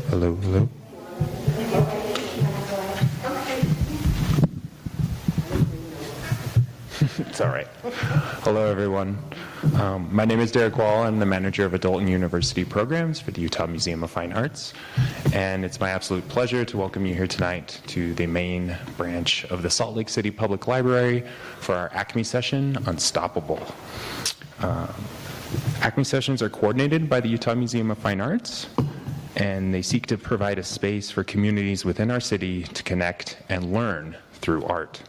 Hello, hello. It's all right. Hello, everyone. My name is Derek Wall. I'm the manager of adult and university programs for the Utah Museum of Fine Arts. And it's my absolute pleasure to welcome you here tonight to the main branch of the Salt Lake City Public Library for our ACME session, Unstoppable. ACME sessions are coordinated by the Utah Museum of Fine Arts, and they seek to provide a space for communities within our city to connect and learn through art.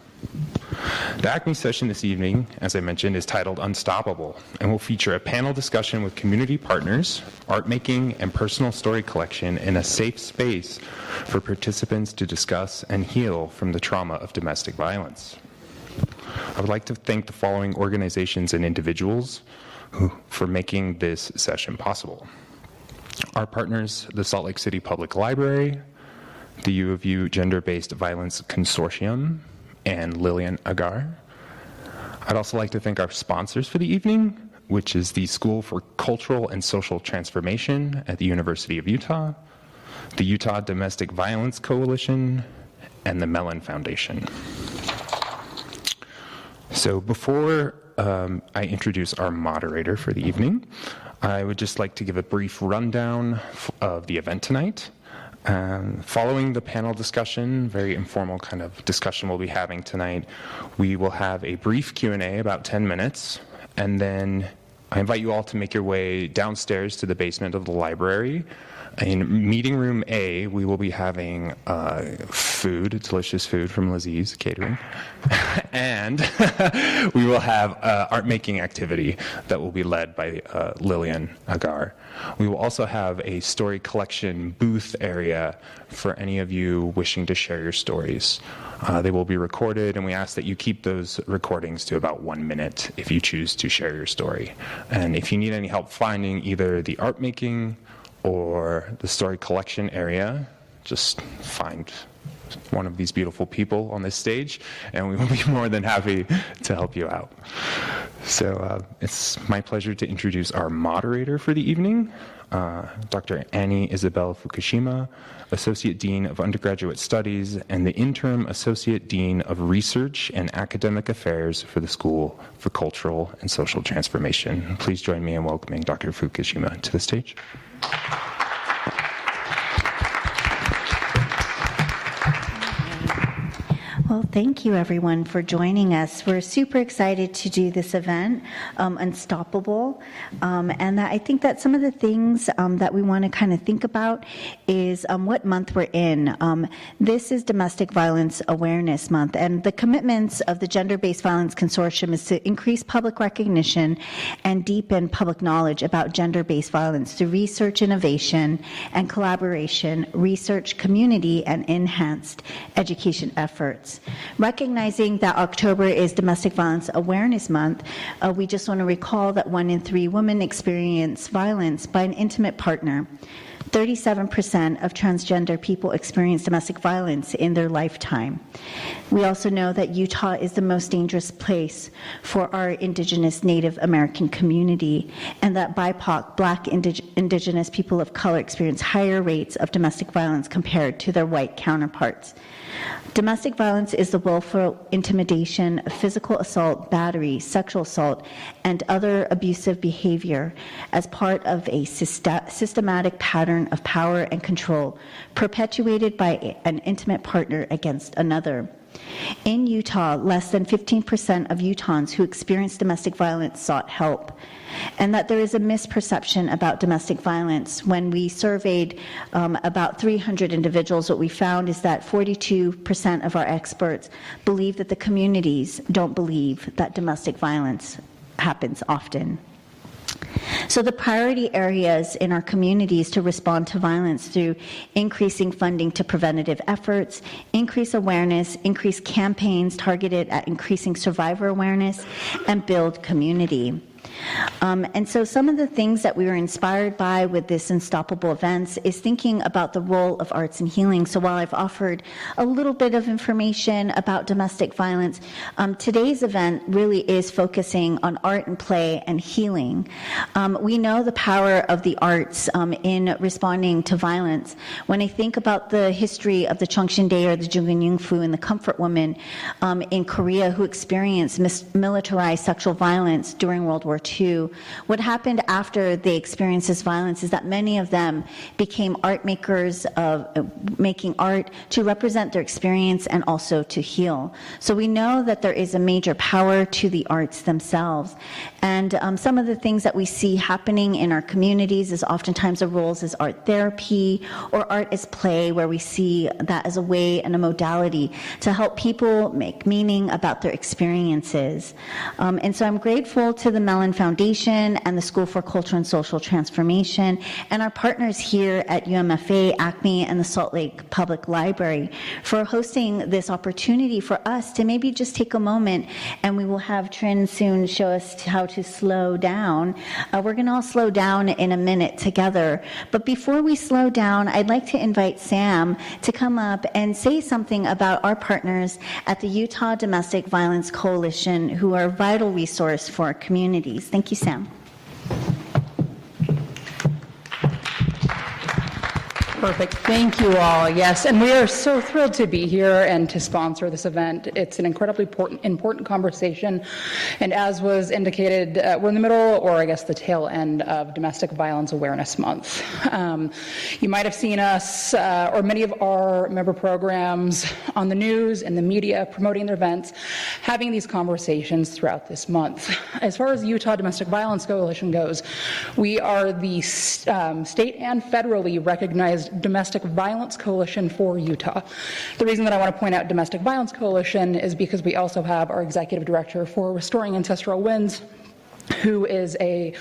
The ACME session this evening, as I mentioned, is titled Unstoppable and will feature a panel discussion with community partners, art making, and personal story collection in a safe space for participants to discuss and heal from the trauma of domestic violence. I would like to thank the following organizations and individuals for making this session possible. Our partners, the Salt Lake City Public Library, the U of U Gender-Based Violence Consortium, and Lilian Agar. I'd also like to thank our sponsors for the evening, which is the School for Cultural and Social Transformation at the University of Utah, the Utah Domestic Violence Coalition, and the Mellon Foundation. So before I introduce our moderator for the evening, I would just like to give a brief rundown of the event tonight. Following the panel discussion, very informal kind of discussion we'll be having tonight, we will have a brief Q&A, about 10 minutes, and then I invite you all to make your way downstairs to the basement of the library. In meeting room A, we will be having food, delicious food from Lizzie's Catering, and we will have art making activity that will be led by Lilian Agar. We will also have a story collection booth area for any of you wishing to share your stories. They will be recorded, and we ask that you keep those recordings to about 1 minute if you choose to share your story. And if you need any help finding either the art making or the story collection area, just find one of these beautiful people on this stage, and we will be more than happy to help you out. So it's my pleasure to introduce our moderator for the evening, Dr. Annie Isabel Fukushima, Associate Dean of Undergraduate Studies and the Interim Associate Dean of Research and Academic Affairs for the School for Cultural and Social Transformation. Please join me in welcoming Dr. Fukushima to the stage. Well, thank you everyone for joining us. We're super excited to do this event, Unstoppable, and I think that some of the things that we want to kind of think about is what month we're in. This is Domestic Violence Awareness Month, and the commitments of the Gender-Based Violence Consortium is to increase public recognition and deepen public knowledge about gender-based violence through research, innovation, and collaboration, research, community, and enhanced education efforts. Recognizing that October is Domestic Violence Awareness Month, we just want to recall that 1 in 3 women experience violence by an intimate partner. 37% of transgender people experience domestic violence in their lifetime. We also know that Utah is the most dangerous place for our Indigenous Native American community, and that BIPOC, Black Indigenous people of color, experience higher rates of domestic violence compared to their white counterparts. Domestic violence is the willful intimidation, physical assault, battery, sexual assault, and other abusive behavior as part of a systematic pattern of power and control perpetuated by an intimate partner against another. In Utah, less than 15% of Utahns who experience domestic violence sought help, and that there is a misperception about domestic violence. When we surveyed about 300 individuals, what we found is that 42% of our experts believe that the communities don't believe that domestic violence happens often. So the priority areas in our communities to respond to violence through increasing funding to preventative efforts, increase awareness, increase campaigns targeted at increasing survivor awareness, and build community. And so some of the things that we were inspired by with this Unstoppable Events is thinking about the role of arts in healing. So while I've offered a little bit of information about domestic violence, today's event really is focusing on art and play and healing. We know the power of the arts in responding to violence. When I think about the history of the Cheongshin-dae or the Jungun-Yungfu and the Comfort Woman in Korea who experienced militarized sexual violence during World War II, what happened after they experienced this violence is that many of them became art makers of making art to represent their experience and also to heal. So we know that there is a major power to the arts themselves. And some of the things that we see happening in our communities is oftentimes the roles as art therapy or art as play, where we see that as a way and a modality to help people make meaning about their experiences. And so I'm grateful to the Mellon Foundation and the School for Culture and Social Transformation and our partners here at UMFA, ACME, and the Salt Lake Public Library for hosting this opportunity for us to maybe just take a moment, and we will have Trin soon show us how to slow down. We're going to all slow down in a minute together. But before we slow down, I'd like to invite Sam to come up and say something about our partners at the Utah Domestic Violence Coalition, who are a vital resource for our communities. Thank you, Sam. Perfect. Thank you all. Yes, and we are so thrilled to be here and to sponsor this event. It's an incredibly important conversation, and as was indicated, we're in the middle, or I guess the tail end, of Domestic Violence Awareness Month. You might have seen us, or many of our member programs, on the news and the media promoting their events, having these conversations throughout this month. As far as the Utah Domestic Violence Coalition goes, we are the state and federally recognized Domestic Violence Coalition for Utah. The reason that I want to point out Domestic Violence Coalition is because we also have our executive director for Restoring Ancestral Winds, who is a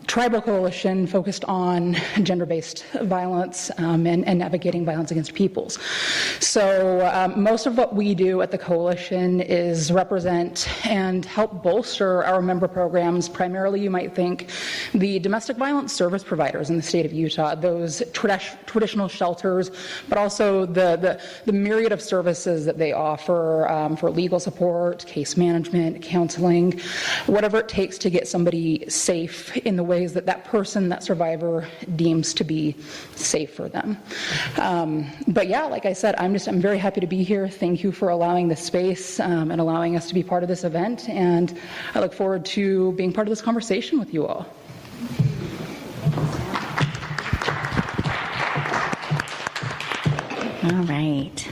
tribal coalition focused on gender-based violence and navigating violence against peoples. So most of what we do at the coalition is represent and help bolster our member programs. Primarily, you might think, the domestic violence service providers in the state of Utah, those traditional shelters, but also the myriad of services that they offer for legal support, case management, counseling, whatever it takes to get somebody safe in the ways that that person, that survivor, deems to be safe for them. But yeah, like I said, I'm very happy to be here. Thank you for allowing this space and allowing us to be part of this event, and I look forward to being part of this conversation with you all. All right.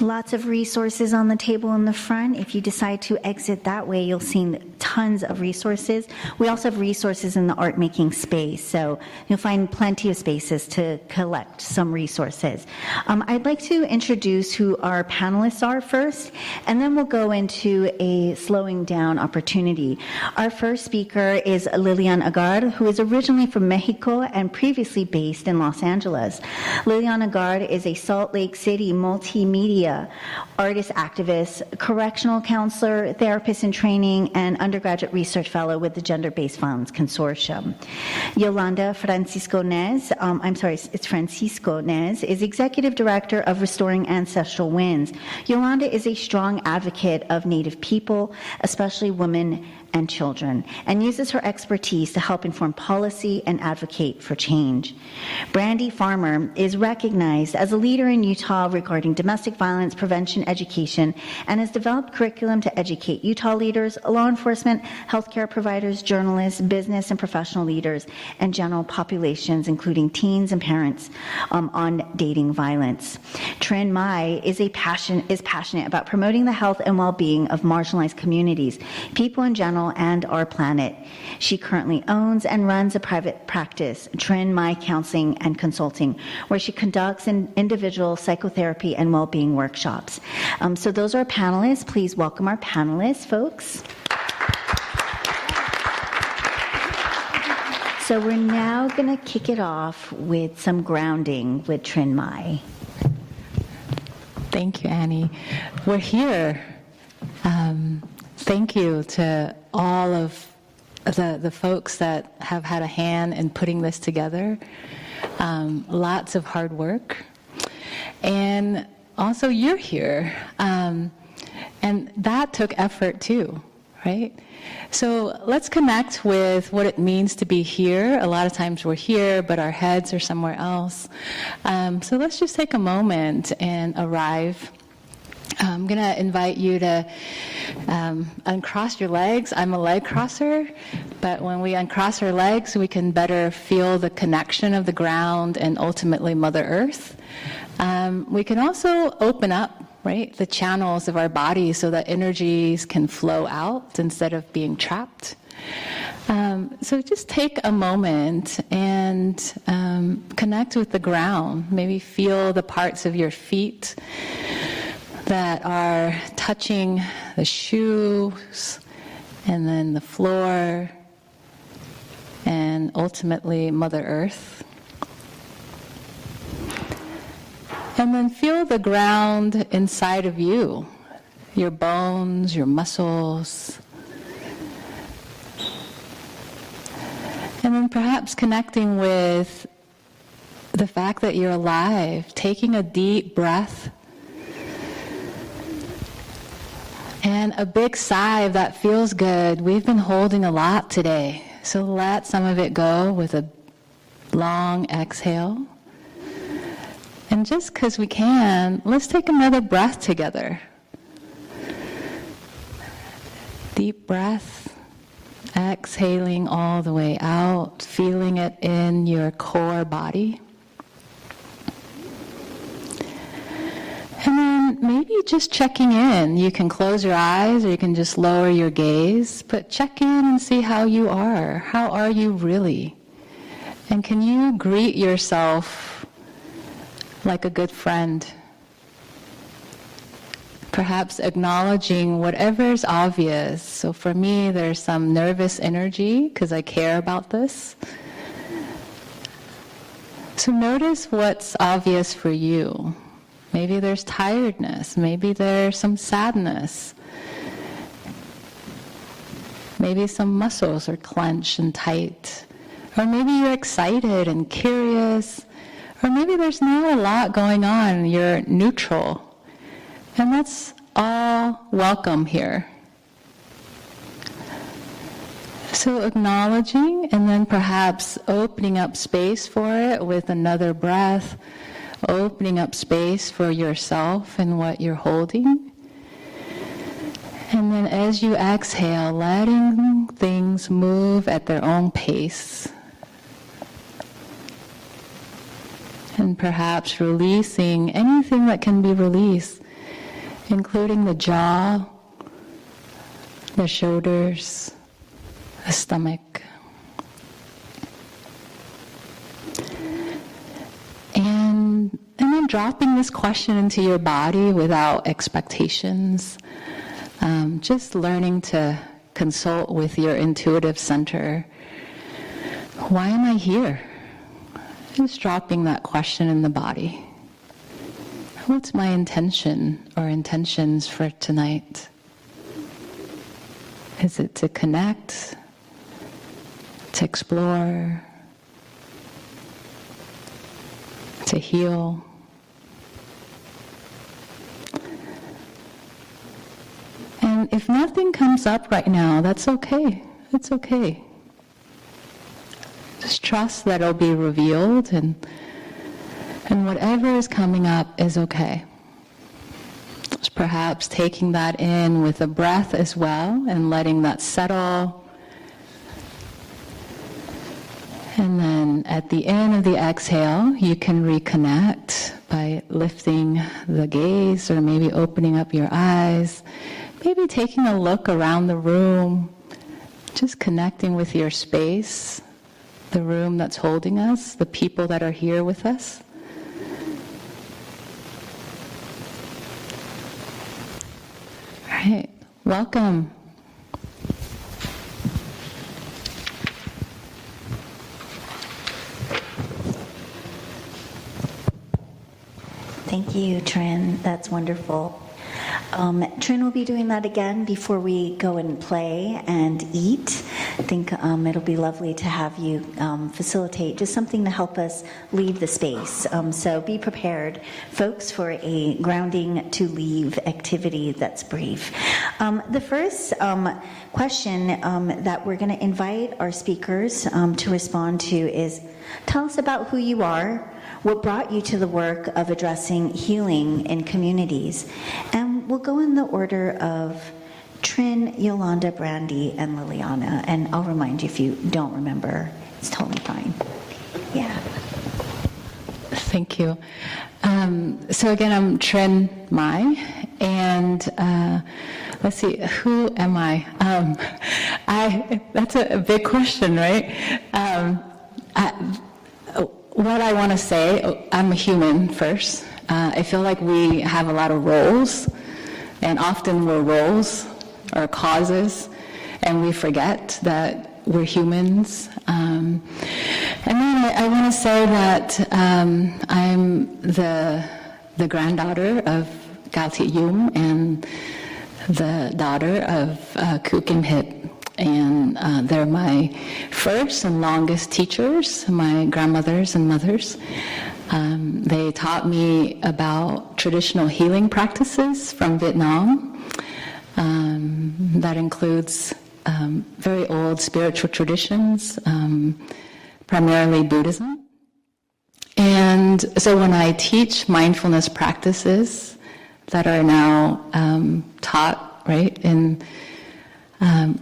Lots of resources on the table in the front. If you decide to exit that way, you'll see tons of resources. We also have resources in the art making space, so you'll find plenty of spaces to collect some resources. I'd like to introduce who our panelists are first, and then we'll go into a slowing down opportunity. Our first speaker is Lilian Agar, who is originally from Mexico and previously based in Los Angeles. Lilian Agar is a Salt Lake City multimedia artist activist, correctional counselor, therapist in training, and undergraduate research fellow with the Gender-Based Violence Consortium. Yolanda Francisco Nez, is executive director of Restoring Ancestral Winds. Yolanda is a strong advocate of Native people, especially women and children, and uses her expertise to help inform policy and advocate for change. Brandy Farmer is recognized as a leader in Utah regarding domestic violence prevention education and has developed curriculum to educate Utah leaders, law enforcement, healthcare providers, journalists, business and professional leaders, and general populations, including teens and parents, on dating violence. Trin Mai is passionate about promoting the health and well-being of marginalized communities, people in general, and our planet. She currently owns and runs a private practice, Trin Mai Counseling and Consulting, where she conducts individual psychotherapy and well-being workshops. So those are our panelists. Please welcome our panelists, folks. So we're now going to kick it off with some grounding with Trin Mai. Thank you, Annie. We're here thank you to all of the folks that have had a hand in putting this together. Lots of hard work. And also you're here. And that took effort too, right? So let's connect with what it means to be here. A lot of times we're here, but our heads are somewhere else. So let's just take a moment and arrive. I'm going to invite you to uncross your legs. I'm a leg crosser, but when we uncross our legs, we can better feel the connection of the ground and ultimately Mother Earth. We can also open up, right, the channels of our body so that energies can flow out instead of being trapped. So just take a moment and connect with the ground. Maybe feel the parts of your feet that are touching the shoes and then the floor and ultimately Mother Earth. And then feel the ground inside of you, your bones, your muscles. And then perhaps connecting with the fact that you're alive, taking a deep breath and a big sigh if that feels good. We've been holding a lot today, so let some of it go with a long exhale. And just because we can, let's take another breath together. Deep breath, exhaling all the way out, feeling it in your core body. And then maybe just checking in. You can close your eyes or you can just lower your gaze, but check in and see how you are. How are you really? And can you greet yourself like a good friend? Perhaps acknowledging whatever's obvious. So for me, there's some nervous energy because I care about this. So notice what's obvious for you. Maybe there's tiredness. Maybe there's some sadness. Maybe some muscles are clenched and tight. Or maybe you're excited and curious. Or maybe there's not a lot going on. You're neutral. And that's all welcome here. So acknowledging and then perhaps opening up space for it with another breath. Opening up space for yourself and what you're holding. And then as you exhale, letting things move at their own pace. And perhaps releasing anything that can be released, including the jaw, the shoulders, the stomach. And then dropping this question into your body without expectations. Just learning to consult with your intuitive center. Why am I here? Just dropping that question in the body. What's my intention or intentions for tonight? Is it to connect, to explore, to heal? And if nothing comes up right now, that's okay. It's okay. Just trust that it'll be revealed, and whatever is coming up is okay. Just perhaps taking that in with a breath as well and letting that settle. And then at the end of the exhale, you can reconnect by lifting the gaze or maybe opening up your eyes, maybe taking a look around the room, just connecting with your space, the room that's holding us, the people that are here with us. All right, welcome. Thank you, Trin. That's wonderful. Trin will be doing that again before we go and play and eat. I think it'll be lovely to have you facilitate just something to help us leave the space. So be prepared, folks, for a grounding to leave activity that's brief. The first question that we're going to invite our speakers to respond to is, tell us about who you are, what brought you to the work of addressing healing in communities, and we'll go in the order of Trin, Yolanda, Brandy, and Liliana, and I'll remind you if you don't remember. It's totally fine. Yeah. Thank you. So again, I'm Trin Mai, and let's see, who am I? That's a big question, right? What I want to say, I'm a human first. I feel like we have a lot of roles, and often we're roles or causes, and we forget that we're humans. And then I want to say that I'm the granddaughter of Galti Yum and the daughter of Kuk and Hip. And they're my first and longest teachers, my grandmothers and mothers. They taught me about traditional healing practices from Vietnam. That includes very old spiritual traditions, primarily Buddhism. And so when I teach mindfulness practices that are now taught, right, in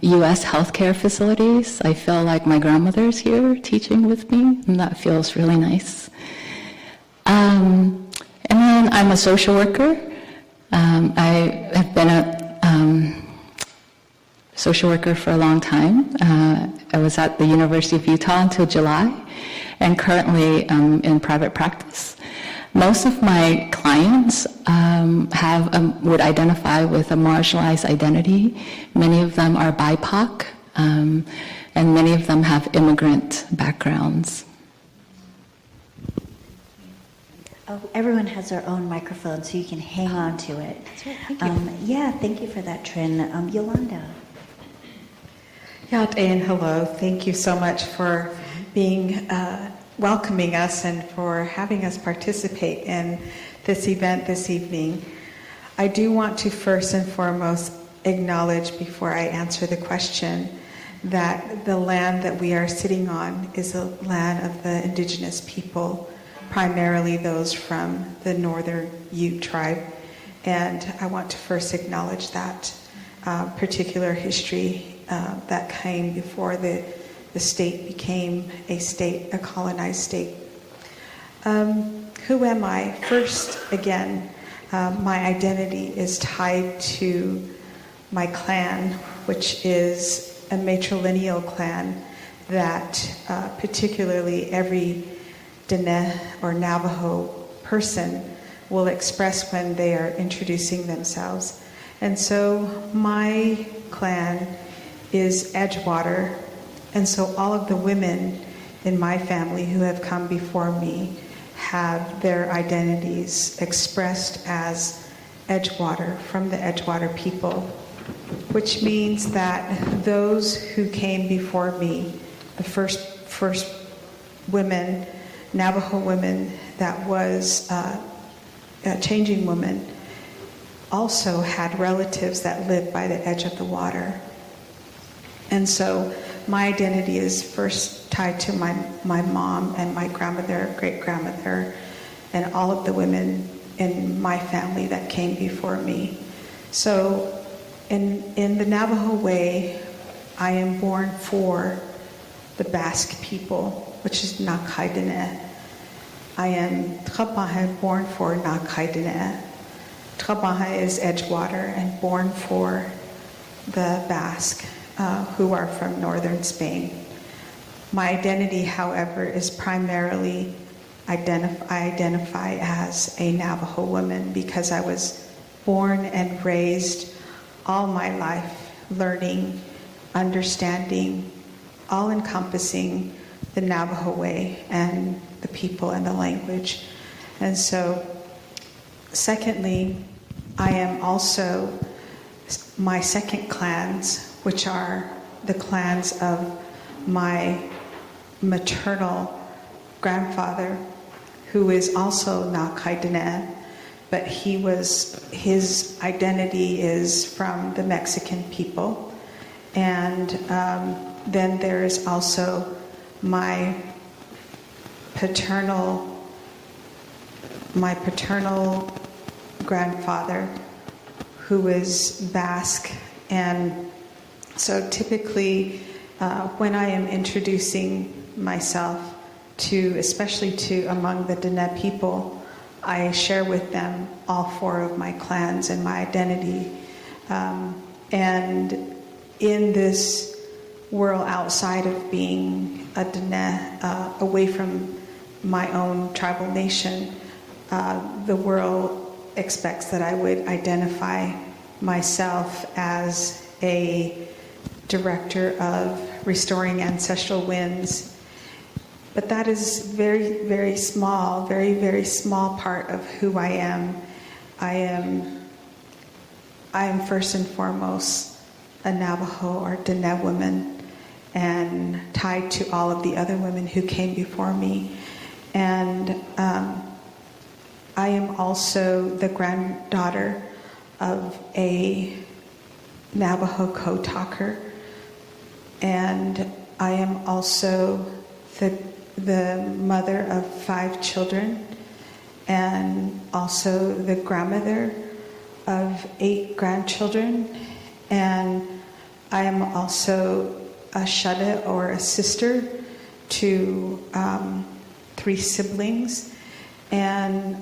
U.S. healthcare facilities, I feel like my grandmother's here teaching with me, and that feels really nice. And then I'm a social worker. I have been a social worker for a long time. I was at the University of Utah until July, and currently in private practice. Most of my clients would identify with a marginalized identity. Many of them are BIPOC, and many of them have immigrant backgrounds. Oh, everyone has their own microphone, so you can hang on to it. That's right, thank you. Yeah, thank you for that, Trin. Yolanda. Yat and hello. Thank you so much for being welcoming us and for having us participate in this event this evening. I do want to first and foremost acknowledge, before I answer the question, that the land that we are sitting on is a land of the indigenous people, primarily those from the northern Ute tribe. And I want to first acknowledge that particular history that came before the state became a colonized state. Who am I? First, again, my identity is tied to my clan, which is a matrilineal clan that particularly every Diné or Navajo person will express when they are introducing themselves. And so my clan is Edgewater. And so all of the women in my family who have come before me have their identities expressed as Edgewater, from the Edgewater people, which means that those who came before me, the first women, Navajo women, that was a changing woman, also had relatives that lived by the edge of the water. And so my identity is first tied to my mom and my grandmother, great-grandmother, and all of the women in my family that came before me. So in the Navajo way, I am born for the Basque people, which is Nakai Diné. I am Trabaha, born for Nakai Diné. Trabaha is Edgewater, and born for the Basque, who are from northern Spain. My identity, however, is primarily I identify as a Navajo woman because I was born and raised all my life learning, understanding, all-encompassing the Navajo way and the people and the language. And so, secondly, I am also my second clans, which are the clans of my maternal grandfather, who is also Nakai Dene, but his identity is from the Mexican people. And then there is also my paternal grandfather, who is Basque. And so typically when I am introducing myself especially to among the Dene people, I share with them all four of my clans and my identity. And in this world outside of being a Dene, away from my own tribal nation, the world expects that I would identify myself as a director of Restoring Ancestral Winds. But that is very, very small, very, very small part of who I am. I am first and foremost a Navajo or Dene woman, and tied to all of the other women who came before me. And I am also the granddaughter of a Navajo code talker, and I am also the mother of 5 children, and also the grandmother of 8 grandchildren, and I am also a shada or a sister to 3 siblings, and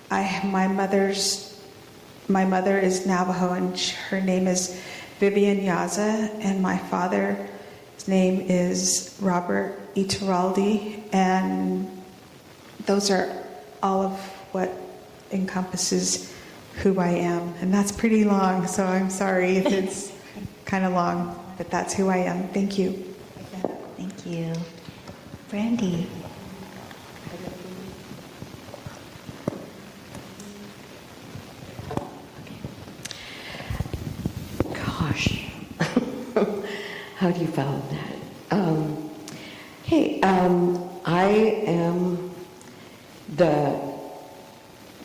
my mother is Navajo, and her name is Vivian Yaza, and my father's name is Robert Iturralde, and those are all of what encompasses who I am. And that's pretty long, so I'm sorry if it's kind of long, but that's who I am. Thank you. Thank you. Brandy. Gosh, how do you follow that? I am the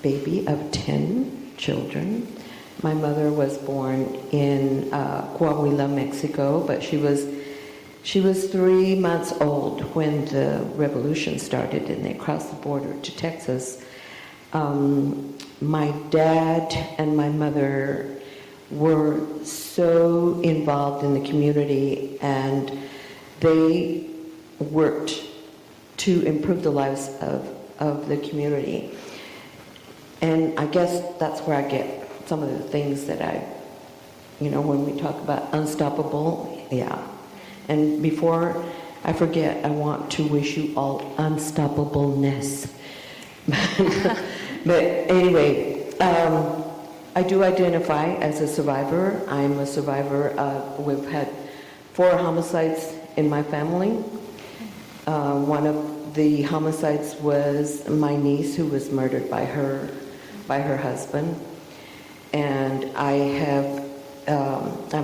baby of 10 children. My mother was born in Coahuila, Mexico, but she was 3 months old when the revolution started and they crossed the border to Texas. My dad and my mother were so involved in the community, and they worked to improve the lives of the community. And I guess that's where I get some of the things that when we talk about unstoppable, yeah. And before I forget, I want to wish you all unstoppableness. But anyway, I do identify as a survivor. I'm a survivor. We've had 4 homicides in my family. One of the homicides was my niece, who was murdered by her husband. And I'm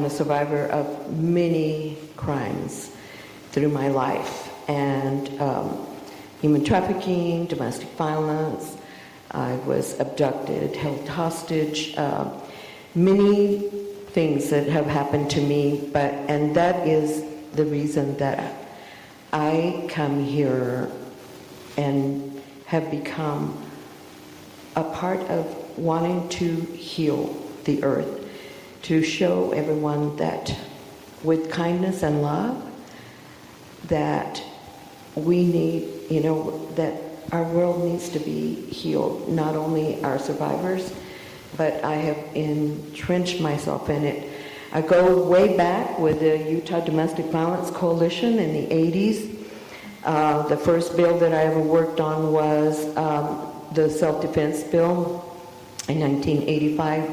a survivor of many crimes through my life, and human trafficking, domestic violence. I was abducted, held hostage, many things that have happened to me, and that is the reason that I come here and have become a part of wanting to heal the earth, to show everyone that with kindness and love, that we need, that our world needs to be healed, not only our survivors, but I have entrenched myself in it. I go way back with the Utah Domestic Violence Coalition in the 80s. The first bill that I ever worked on was the self-defense bill in 1985.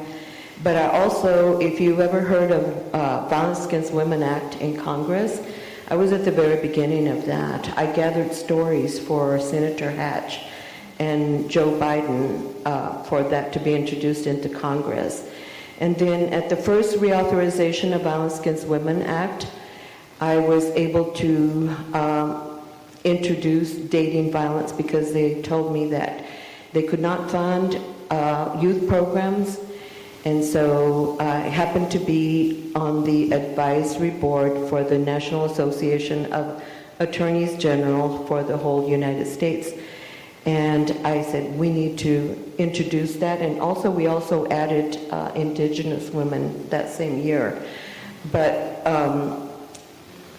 But I also, if you've ever heard of Violence Against Women Act in Congress, I was at the very beginning of that. I gathered stories for Senator Hatch and Joe Biden for that to be introduced into Congress. And then at the first reauthorization of Violence Against Women Act, I was able to introduce dating violence because they told me that they could not fund youth programs. And so I happened to be on the advisory board for the National Association of Attorneys General for the whole United States. And I said, we need to introduce that. And also, we also added Indigenous women that same year. But,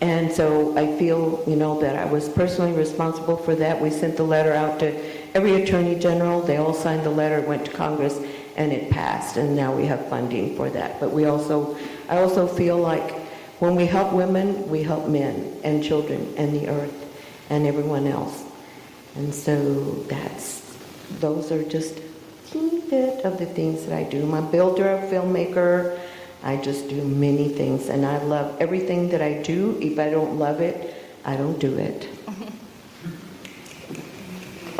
and so I feel, that I was personally responsible for that. We sent the letter out to every Attorney General. They all signed the letter, went to Congress, and it passed. And now we have funding for that. But I also feel like when we help women, we help men and children and the earth and everyone else. And so those are just a teeny bit of the things that I do. I'm a builder, a filmmaker. I just do many things, and I love everything that I do. If I don't love it, I don't do it.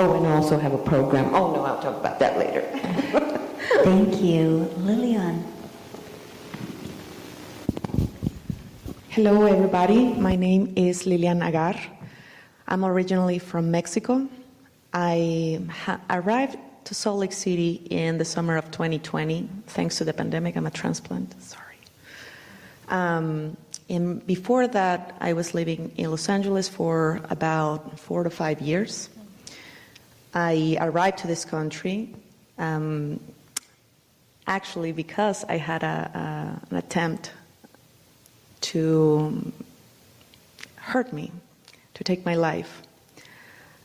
Oh, and I also have a program. Oh, no, I'll talk about that later. Thank you. Lilian. Hello, everybody. My name is Lilian Agar. I'm originally from Mexico. I arrived to Salt Lake City in the summer of 2020, thanks to the pandemic. I'm a transplant, sorry. And before that, I was living in Los Angeles for about 4 to 5 years. I arrived to this country actually because I had an attempt to hurt me, to take my life.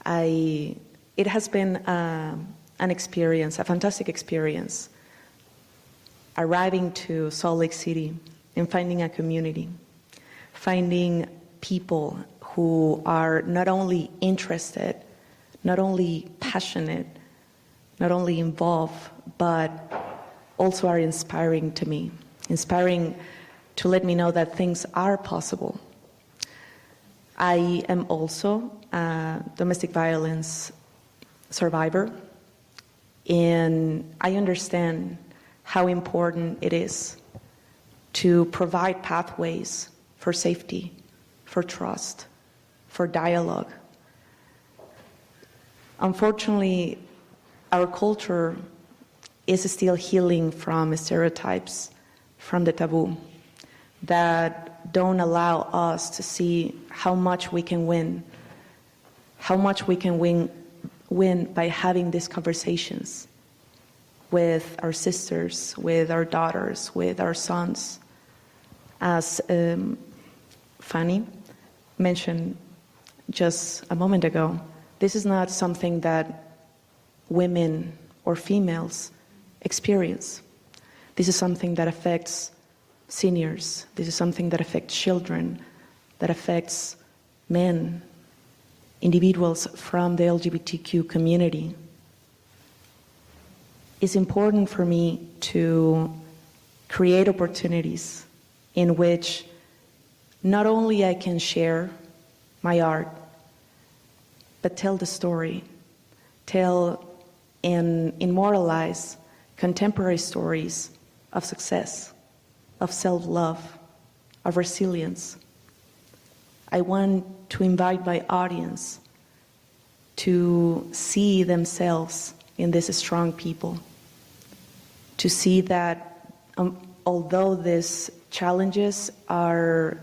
It has been an experience, a fantastic experience, arriving to Salt Lake City and finding a community, finding people who are not only interested, not only passionate, not only involved, but also are inspiring to me, inspiring to let me know that things are possible. I am also a domestic violence survivor, and I understand how important it is to provide pathways for safety, for trust, for dialogue. Unfortunately, our culture is still healing from stereotypes, from the taboo, that don't allow us to see how much we can win, how much we can win by having these conversations with our sisters, with our daughters, with our sons. As Fanny mentioned just a moment ago, this is not something that women or females experience. This is something that affects seniors. This is something that affects children, that affects men, individuals from the LGBTQ community. It's important for me to create opportunities in which not only I can share my art, but tell the story, tell and immortalize contemporary stories of success, of self-love, of resilience. I want to invite my audience to see themselves in these strong people, to see that although these challenges are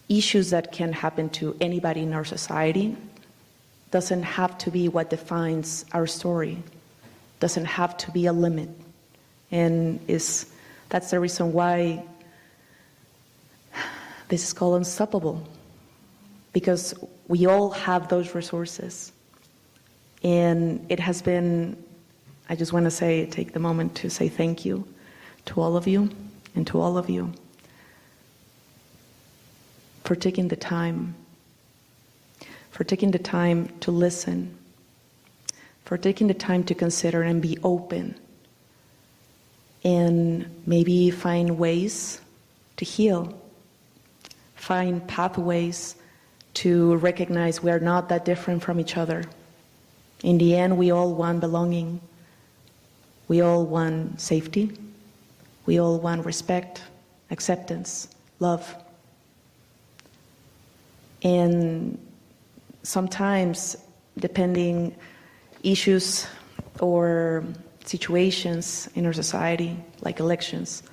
issues that can happen to anybody in our society, doesn't have to be what defines our story, doesn't have to be a limit. And that's the reason why this is called Unstoppable, because we all have those resources. And it has been, I just want to take the moment to say thank you to all of you and to all of you for taking the time, to listen, for taking the time to consider and be open, and maybe find ways to heal, find pathways to recognize we are not that different from each other, In the end, we all want belonging. We all want safety. We all want respect, acceptance, love. And sometimes, depending issues or situations in our society, like elections,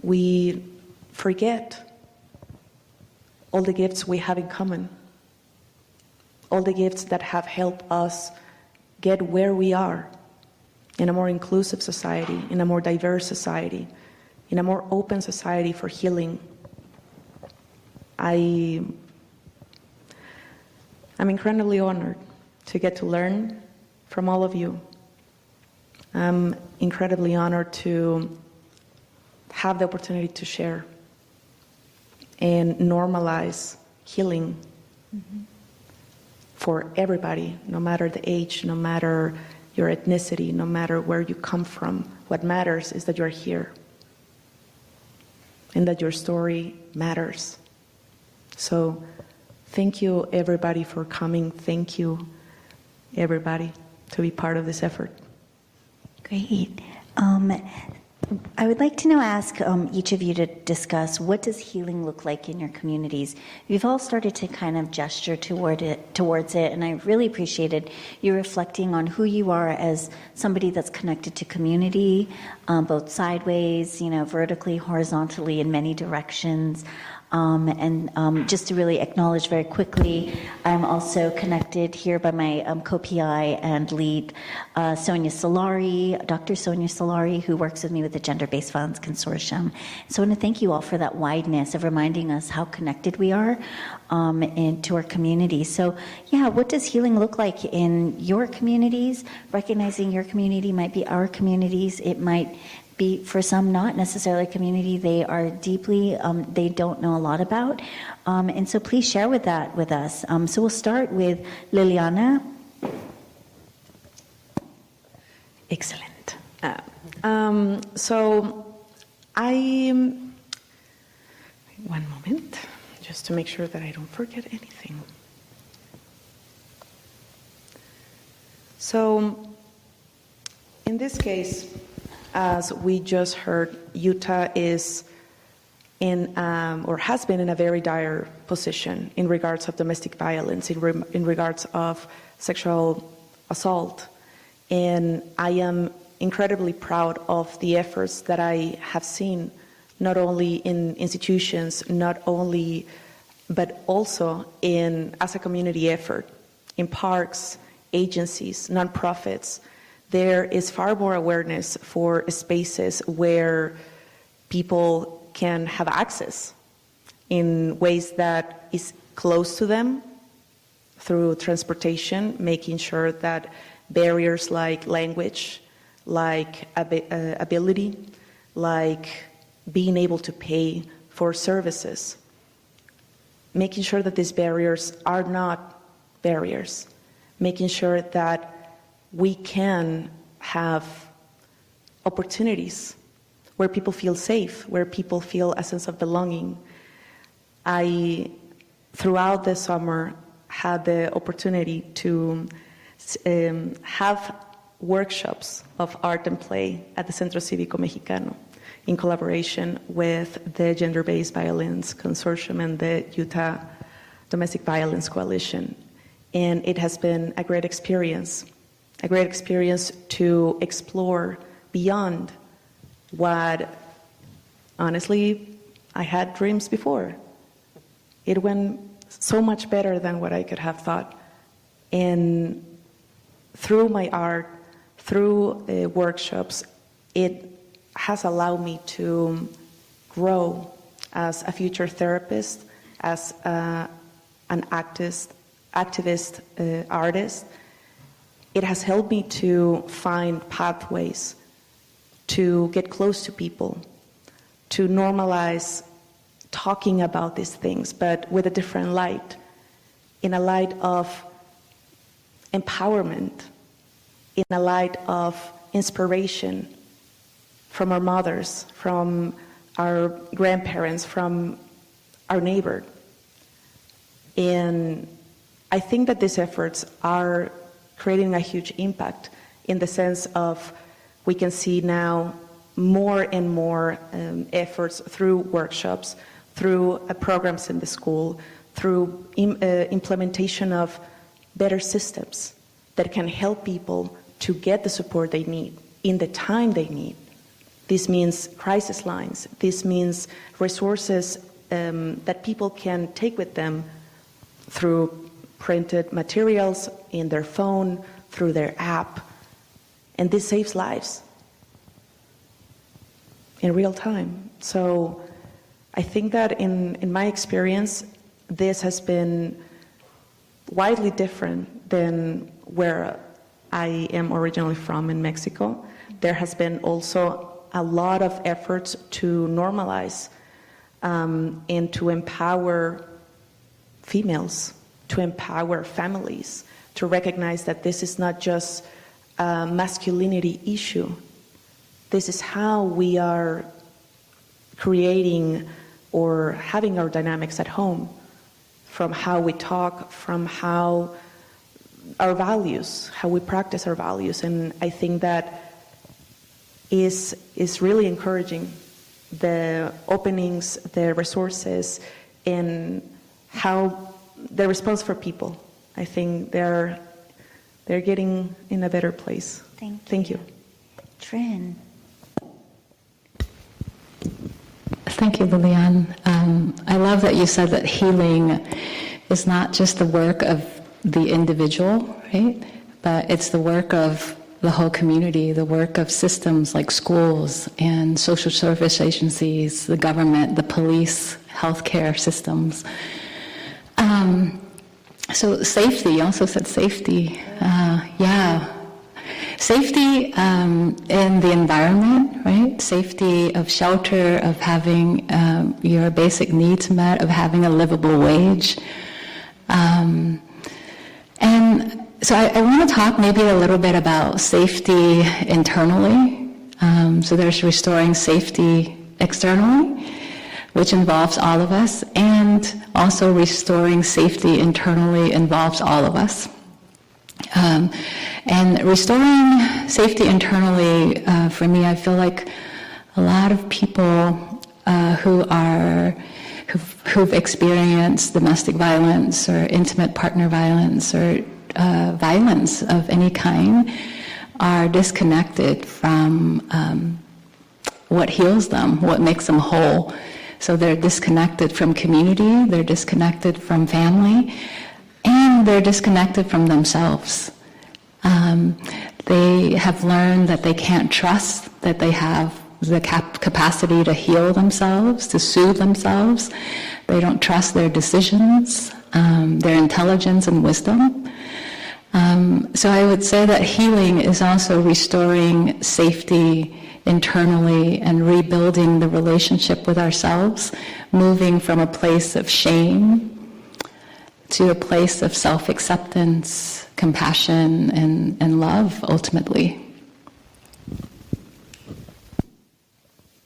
we forget all the gifts we have in common, all the gifts that have helped us get where we are in a more inclusive society, in a more diverse society, in a more open society for healing. I'm incredibly honored to get to learn from all of you. I'm incredibly honored to have the opportunity to share and normalize healing for everybody, no matter the age, no matter your ethnicity, no matter where you come from. What matters is that you're here and that your story matters. So thank you, everybody, for coming. Thank you, everybody, to be part of this effort. Great. I would like to now ask each of you to discuss, what does healing look like in your communities? You've all started to kind of gesture towards it, and I really appreciated you reflecting on who you are as somebody that's connected to community, both sideways, vertically, horizontally, in many directions. Just to really acknowledge very quickly, I'm also connected here by my co-PI and lead, Sonia Solari, Dr. Sonia Solari, who works with me with the Gender-Based Violence Consortium. So I want to thank you all for that wideness of reminding us how connected we are to our community. So yeah, what does healing look like in your communities? Recognizing your community might be our communities. It might be, for some, not necessarily a community they are deeply, they don't know a lot about. And so please share with us. So we'll start with Liliana. Excellent. So one moment, just to make sure that I don't forget anything. So in this case, as we just heard, Utah is in, or has been in a very dire position in regards of domestic violence, in regards of sexual assault. And I am incredibly proud of the efforts that I have seen, not only in institutions, but also as a community effort, in parks, agencies, nonprofits. There is far more awareness for spaces where people can have access in ways that is close to them through transportation, making sure that barriers like language, like ability, like being able to pay for services, making sure that these barriers are not barriers, making sure that we can have opportunities where people feel safe, where people feel a sense of belonging. I, throughout the summer, had the opportunity to have workshops of art and play at the Centro Cívico Mexicano in collaboration with the Gender-Based Violence Consortium and the Utah Domestic Violence Coalition. And it has been a great experience to explore beyond what, honestly, I had dreams before. It went so much better than what I could have thought. And through my art, through workshops, it has allowed me to grow as a future therapist, as an activist, artist. It has helped me to find pathways to get close to people, to normalize talking about these things, but with a different light, in a light of empowerment, in a light of inspiration from our mothers, from our grandparents, from our neighbor. And I think that these efforts are creating a huge impact in the sense of we can see now more and more efforts through workshops, through programs in the school, through implementation of better systems that can help people to get the support they need in the time they need. This means crisis lines. This means resources that people can take with them through printed materials, in their phone, through their app. And this saves lives in real time. So I think that in my experience, this has been widely different than where I am originally from in Mexico. There has been also a lot of efforts to normalize and to empower females, to empower families, to recognize that this is not just a masculinity issue. This is how we are creating or having our dynamics at home, from how we talk, from how our values, how we practice our values. And I think that is really encouraging, the openings, the resources, and how the response for people. I think they're getting in a better place. Thank you. Trin. Thank you, Lilian. I love that you said that healing is not just the work of the individual, right? But it's the work of the whole community, the work of systems like schools and social service agencies, the government, the police, healthcare systems. So safety, you also said safety. Safety in the environment, right? Safety of shelter, of having your basic needs met, of having a livable wage. And so I want to talk maybe a little bit about safety internally. So there's restoring safety externally, which involves all of us, and also restoring safety internally involves all of us. And restoring safety internally, for me, I feel like a lot of people who've experienced domestic violence or intimate partner violence or violence of any kind are disconnected from what heals them, what makes them whole. So they're disconnected from community, they're disconnected from family, and they're disconnected from themselves. They have learned that they can't trust that they have the capacity to heal themselves, to soothe themselves. They don't trust their decisions, their intelligence and wisdom. So I would say that healing is also restoring safety internally and rebuilding the relationship with ourselves, moving from a place of shame to a place of self-acceptance, compassion, and love, ultimately.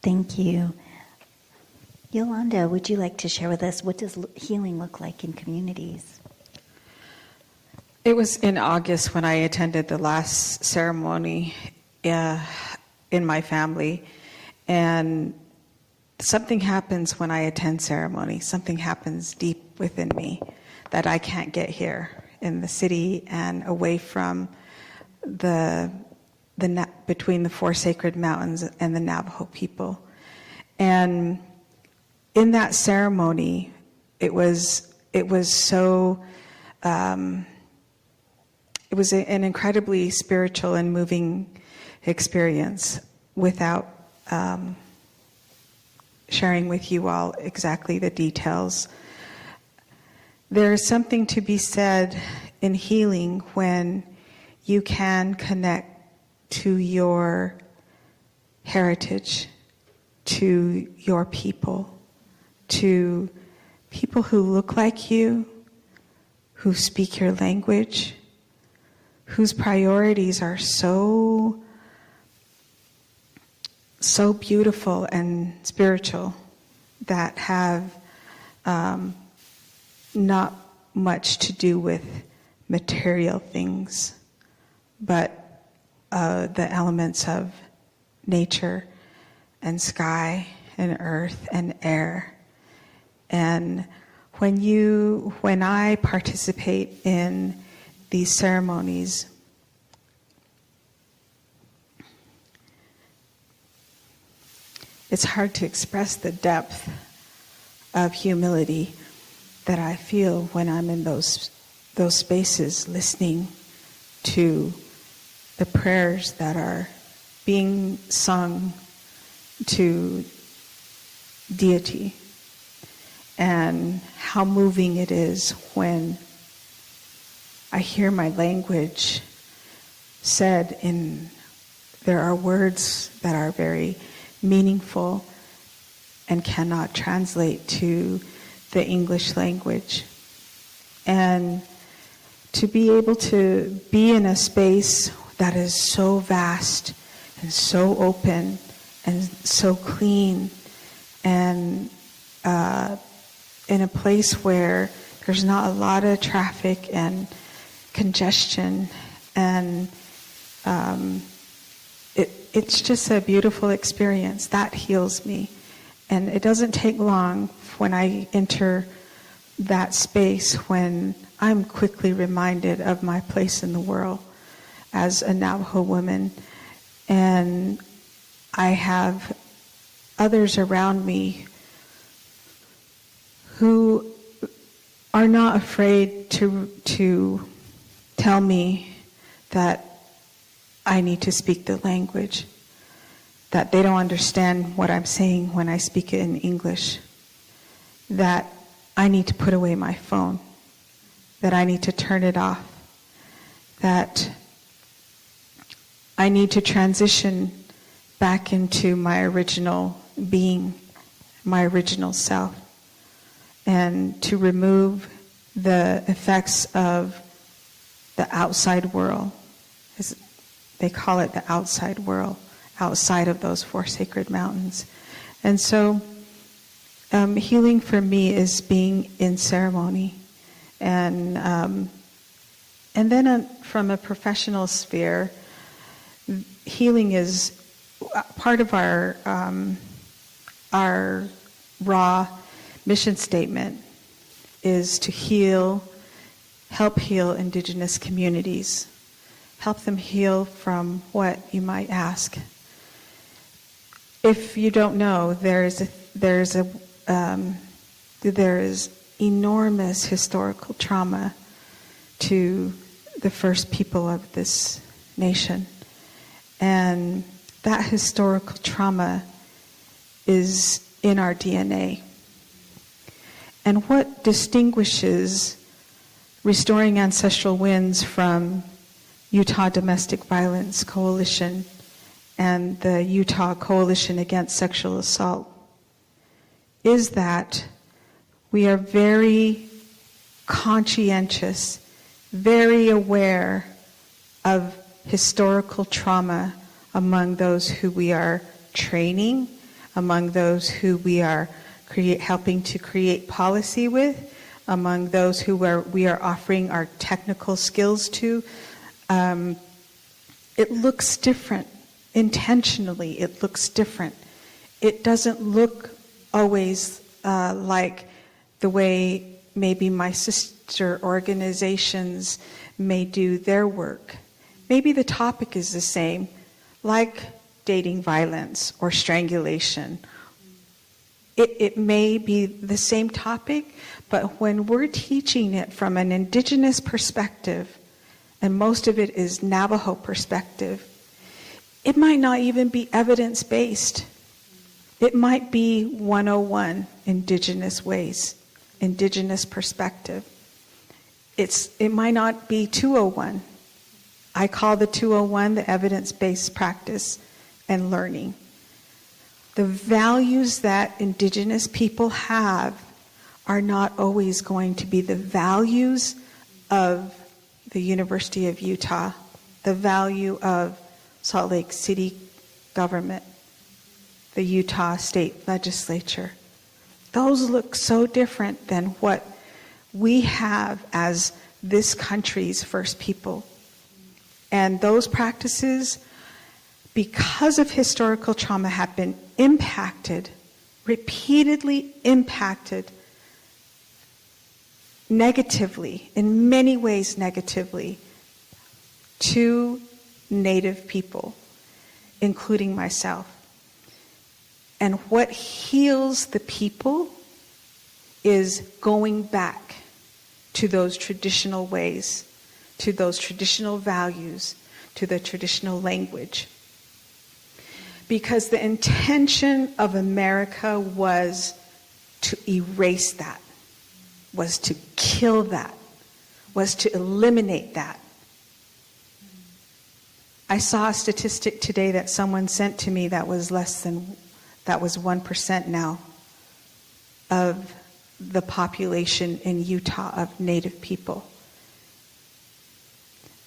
Thank you. Yolanda, would you like to share with us, what does healing look like in communities? It was in August when I attended the last ceremony in my family, and something happens when I attend ceremony. Something happens deep within me that I can't get here in the city and away from between the four sacred mountains and the Navajo people. And in that ceremony, it was so. It was an incredibly spiritual and moving experience without sharing with you all exactly the details. There is something to be said in healing when you can connect to your heritage, to your people, to people who look like you, who speak your language, whose priorities are so beautiful and spiritual, that have not much to do with material things, but the elements of nature and sky and earth and air. And when I participate in these ceremonies, it's hard to express the depth of humility that I feel when I'm in those spaces, listening to the prayers that are being sung to deity, and how moving it is when I hear my language said there are words that are very meaningful and cannot translate to the English language. And to be able to be in a space that is so vast and so open and so clean, and in a place where there's not a lot of traffic and congestion, and it's just a beautiful experience. That heals me. And it doesn't take long when I enter that space when I'm quickly reminded of my place in the world as a Navajo woman. And I have others around me who are not afraid to tell me that I need to speak the language, that they don't understand what I'm saying when I speak it in English, that I need to put away my phone, that I need to turn it off, that I need to transition back into my original being, my original self, and to remove the effects of the outside world. They call it the outside world, outside of those 4 sacred mountains. And so healing for me is being in ceremony. And then from a professional sphere, healing is part of our raw mission statement is to help heal Indigenous communities. Help them heal from what, you might ask. If you don't know, there is enormous historical trauma to the first people of this nation. And that historical trauma is in our DNA. And what distinguishes Restoring Ancestral Winds from Utah Domestic Violence Coalition and the Utah Coalition Against Sexual Assault is that we are very conscientious, very aware of historical trauma among those who we are training, among those who we are helping to create policy with, among those who we are offering our technical skills to. It looks different. Intentionally, it looks different. It doesn't look always like the way maybe my sister organizations may do their work. Maybe the topic is the same, like dating violence or strangulation. It may be the same topic, but when we're teaching it from an Indigenous perspective, and most of it is Navajo perspective, it might not even be evidence-based. It might be 101 Indigenous ways, Indigenous perspective. It might not be 201. I call the 201 the evidence-based practice and learning. The values that Indigenous people have are not always going to be the values of the University of Utah, the value of Salt Lake City government, the Utah State Legislature. Those look so different than what we have as this country's first people. And those practices, because of historical trauma, have been impacted, repeatedly impacted negatively, in many ways negatively, to Native people, including myself. And what heals the people is going back to those traditional ways, to those traditional values, to the traditional language. Because the intention of America was to erase that, was to kill that, was to eliminate that. I saw a statistic today that someone sent to me that was 1% now of the population in Utah of Native people.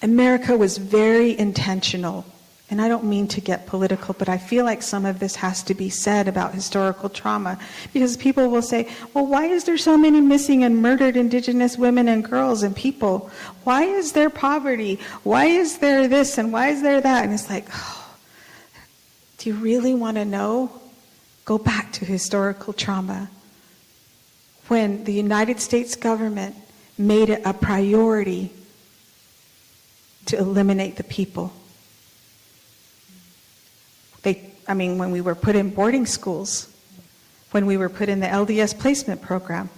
America was very intentional, and I don't mean to get political, but I feel like some of this has to be said about historical trauma, because people will say, well, why is there so many missing and murdered Indigenous women and girls and people? Why is there poverty? Why is there this and why is there that? And it's like, oh, do you really want to know? Go back to historical trauma. When the United States government made it a priority to eliminate the people. When we were put in boarding schools, when we were put in the LDS placement program,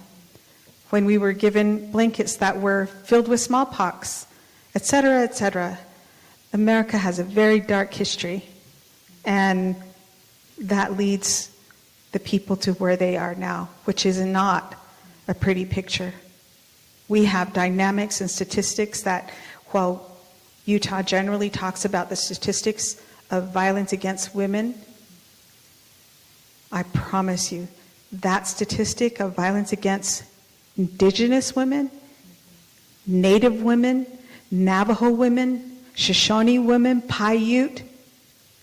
when we were given blankets that were filled with smallpox, etc., etc. America has a very dark history, and that leads the people to where they are now, which is not a pretty picture. We have dynamics and statistics that, while Utah generally talks about the statistics of violence against women, I promise you, that statistic of violence against Indigenous women, Native women, Navajo women, Shoshone women, Paiute,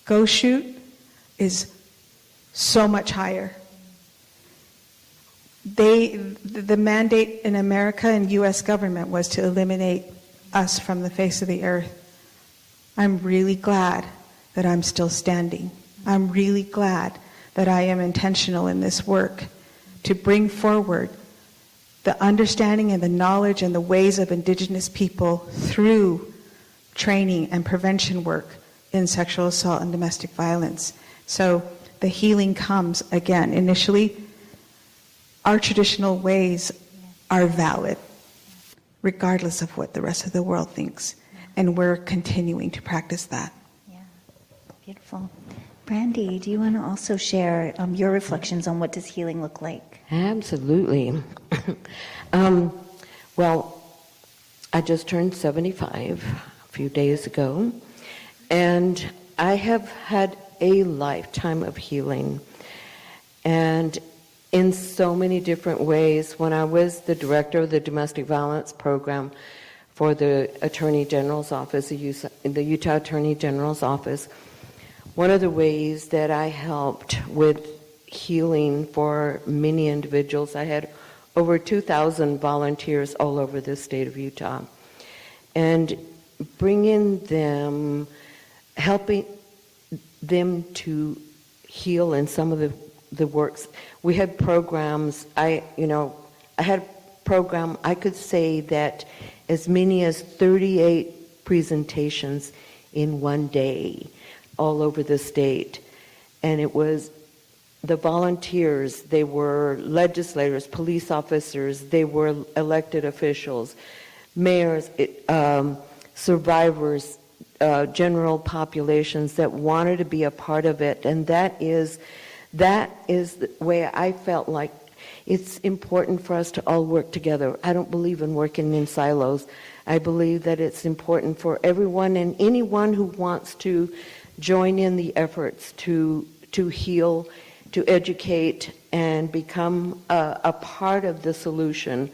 Goshute, is so much higher. The mandate in America and U.S. government was to eliminate us from the face of the earth. I'm really glad that I'm still standing. I'm really glad that I am intentional in this work to bring forward the understanding and the knowledge and the ways of Indigenous people through training and prevention work in sexual assault and domestic violence. So the healing comes, again, initially, our traditional ways are valid, regardless of what the rest of the world thinks. And we're continuing to practice that. Yeah, beautiful. Brandy, do you want to also share your reflections on what does healing look like? Absolutely. Well, I just turned 75 a few days ago, and I have had a lifetime of healing. And in so many different ways. When I was the director of the domestic violence program for the Attorney General's office, the Utah Attorney General's office, one of the ways that I helped with healing for many individuals, I had over 2,000 volunteers all over the state of Utah, and bringing them, helping them to heal in some of the works. We had programs, I had a program, I could say that as many as 38 presentations in one day all over the state. And it was the volunteers, they were legislators, police officers, they were elected officials, mayors, survivors, general populations that wanted to be a part of it. And that is the way I felt like it's important for us to all work together. I don't believe in working in silos. I believe that it's important for everyone and anyone who wants to join in the efforts to heal, to educate, and become a part of the solution.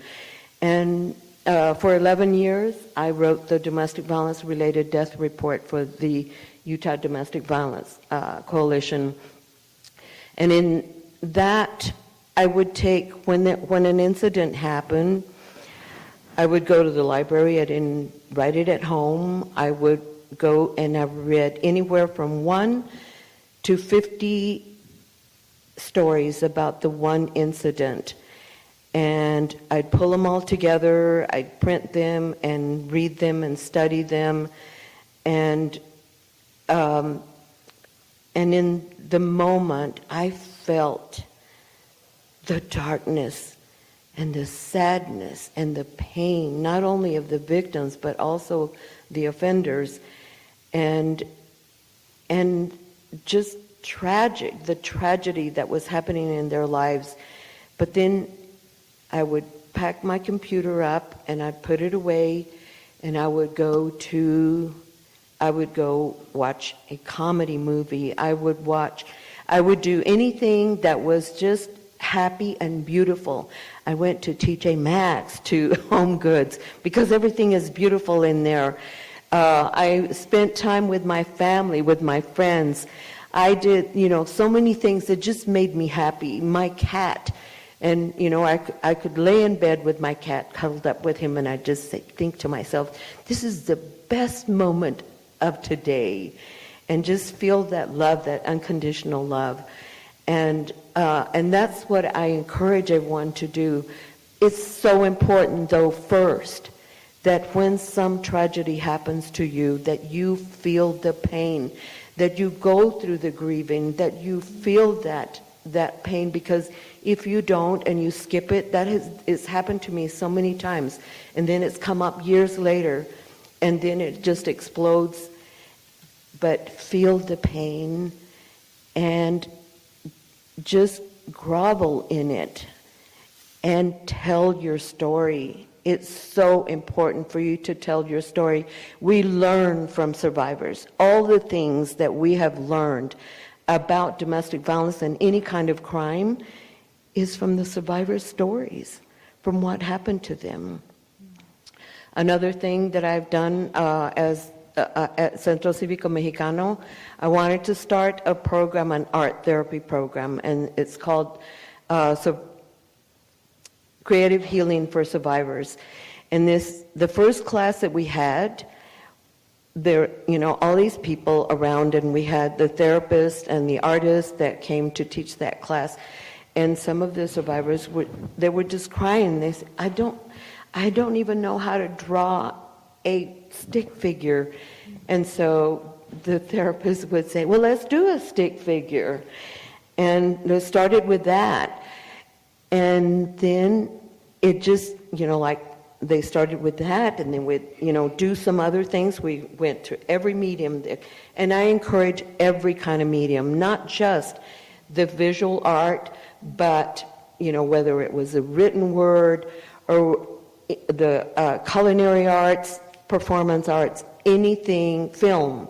And for 11 years, I wrote the domestic violence related death report for the Utah Domestic Violence Coalition. And in that, I would take, when an incident happened, I would go to the library, I didn't write it at home, I would go and I've read anywhere from 1 to 50 stories about the one incident. And I'd pull them all together, I'd print them and read them and study them. And in the moment, I felt the darkness and the sadness and the pain, not only of the victims, but also the offenders. And just tragic, the tragedy that was happening in their lives. But then I would pack my computer up and I'd put it away and I would go watch a comedy movie. I would do anything that was just happy and beautiful. I went to TJ Maxx, to Home Goods, because everything is beautiful in there. I spent time with my family, with my friends. I did, so many things that just made me happy. My cat, and, I could lay in bed with my cat, cuddled up with him, and I just think to myself, this is the best moment of today, and just feel that love, that unconditional love. And that's what I encourage everyone to do. It's so important, though, first, that when some tragedy happens to you, that you feel the pain, that you go through the grieving, that you feel that pain, because if you don't and you skip it, it's happened to me so many times, and then it's come up years later, and then it just explodes. But feel the pain and just grovel in it and tell your story. It's so important for you to tell your story. We learn from survivors. All the things that we have learned about domestic violence and any kind of crime is from the survivors' stories, from what happened to them. Another thing that I've done at Centro Cívico Mexicano, I wanted to start a program, an art therapy program, and it's called Creative Healing for Survivors. And the first class that we had, there, all these people around, and we had the therapist and the artist that came to teach that class. And some of the survivors they were just crying. They said, I don't even know how to draw a stick figure. And so the therapist would say, well, let's do a stick figure. And they started with that. And then it just, they started with that, and then we'd, do some other things. We went to every medium. And I encourage every kind of medium, not just the visual art, but, whether it was a written word or the culinary arts, performance arts, anything, film,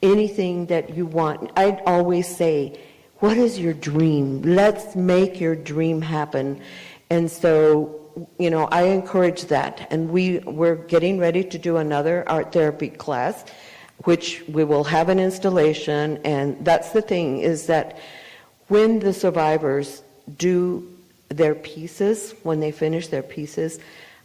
anything that you want. I'd always say, what is your dream? Let's make your dream happen. And so, I encourage that. And we're getting ready to do another art therapy class, which we will have an installation. And that's the thing, is that when the survivors do their pieces, when they finish their pieces,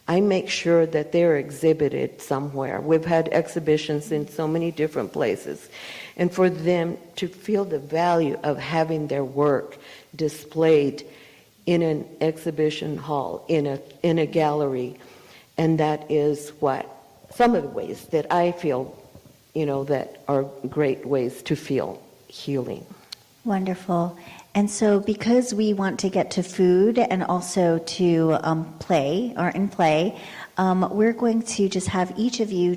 I make sure that they're exhibited somewhere. We've had exhibitions in so many different places. And for them to feel the value of having their work displayed in an exhibition hall, in a gallery. And that is some of the ways that I feel, that are great ways to feel healing. Wonderful. And so because we want to get to food and also to play, art and play, we're going to just have each of you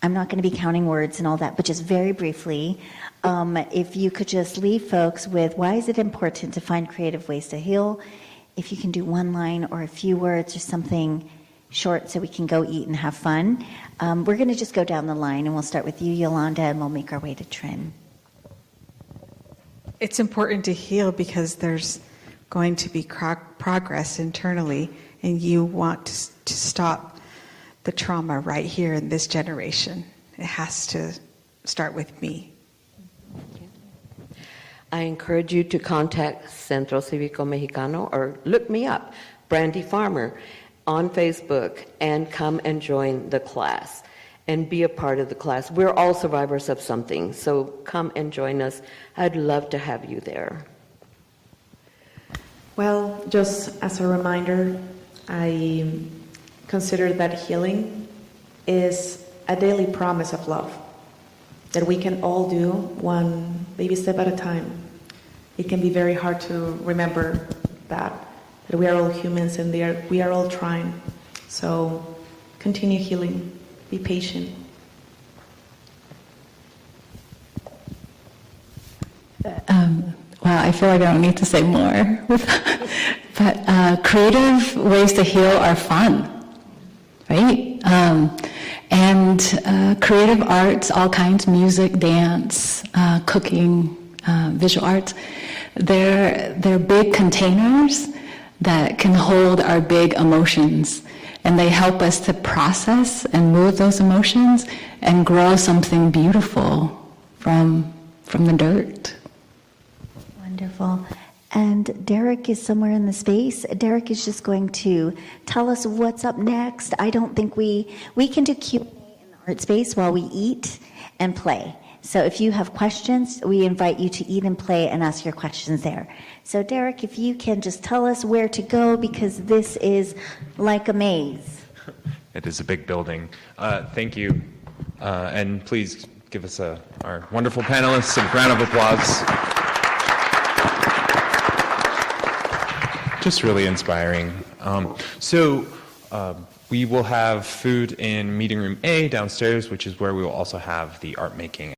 I'm not going to be counting words and all that, but just very briefly, if you could just leave folks with why is it important to find creative ways to heal? If you can do one line or a few words or something short so we can go eat and have fun. We're going to just go down the line, and we'll start with you, Yolanda, and we'll make our way to Trin. It's important to heal because there's going to be progress internally, and you want to stop the trauma right here in this generation. It has to start with me. I encourage you to contact Centro Cívico Mexicano or look me up, Brandy Farmer, on Facebook, and come and join the class. and be a part of the class. We're all survivors of something, so come and join us. I'd love to have you there. Well, just as a reminder, I consider that healing is a daily promise of love that we can all do one baby step at a time. It can be very hard to remember that we are all humans and we are all trying. So continue healing. Be patient. Wow, I feel like I don't need to say more. But creative ways to heal are fun, right? And creative arts, all kinds, music, dance, cooking, visual arts, they're big containers that can hold our big emotions. And they help us to process and move those emotions and grow something beautiful from the dirt. Wonderful. And Derek is somewhere in the space. Derek is just going to tell us what's up next. I don't think we can do Q&A in the art space while we eat and play. So if you have questions, we invite you to eat and play and ask your questions there. So Derek, if you can just tell us where to go, because this is like a maze. It is a big building. Thank you. And please give us our wonderful panelists a round of applause. Just really inspiring. We will have food in meeting room A downstairs, which is where we will also have the art making